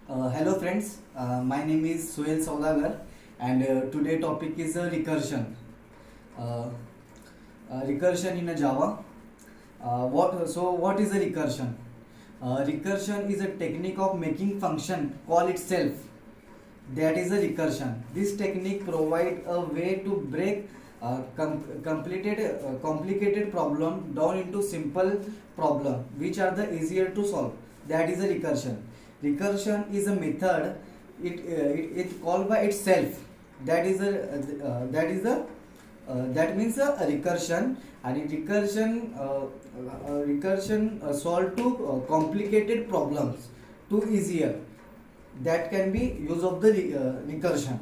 Hello friends, my name is Suel Saudagar and today topic is recursion. Uh, Recursion in a Java. What is a recursion? Recursion is a technique of making function call itself. That is a recursion. This technique provides a way to break complicated problem down into simple problem which are the easier to solve. That is a recursion. Recursion is a method it called by itself. That means a recursion, and recursion solve to complicated problems to easier. That can be use of the recursion.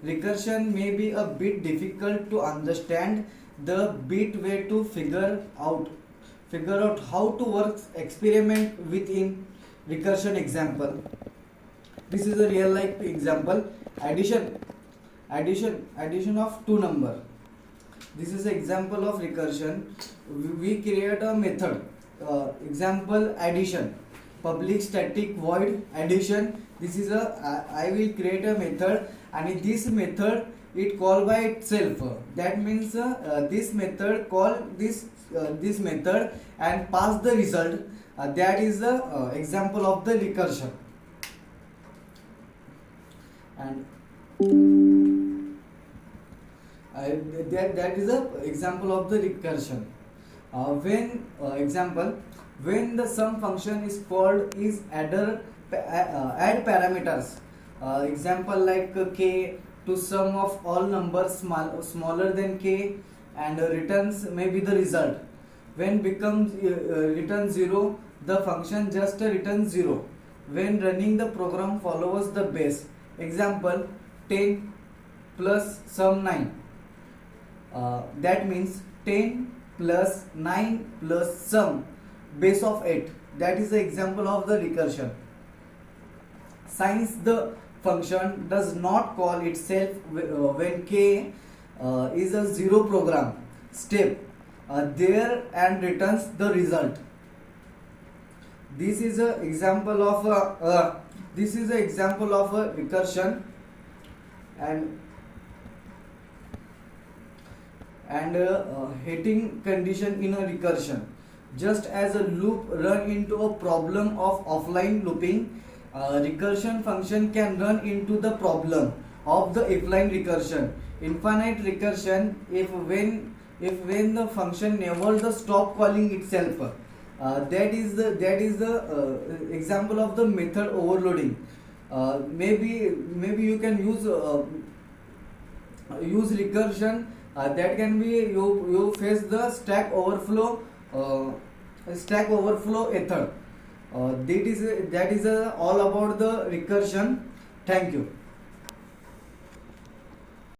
Recursion may be a bit difficult to understand. The bit way to figure out how to work experiment within recursion example. This is a real life example. Addition of two number. This is an example of recursion. We create a method. Example addition. Public static void addition. This is a I will create a method, and in this method it call by itself. That means this method call this method and pass the result. That is the example of the recursion. And that is a example of the recursion. When the sum function is called is add parameters. Example like k to sum of all numbers smaller than k, and returns may be the result. When becomes return 0, the function just returns 0. When running, the program follows the base. Example 10 plus sum 9. That means 10 plus 9 plus sum base of 8. That is the example of the recursion. Since the function does not call itself when k is a zero program step there and returns the result. This is an example of a recursion, and hitting condition in a recursion. Just as a loop run into a problem of offline looping, recursion function can run into the problem of the offline recursion. Infinite recursion if when the function never the stop calling itself. That is the example of the method overloading. Maybe you can use recursion. That can be you face the stack overflow method. That is all about the recursion. Thank you.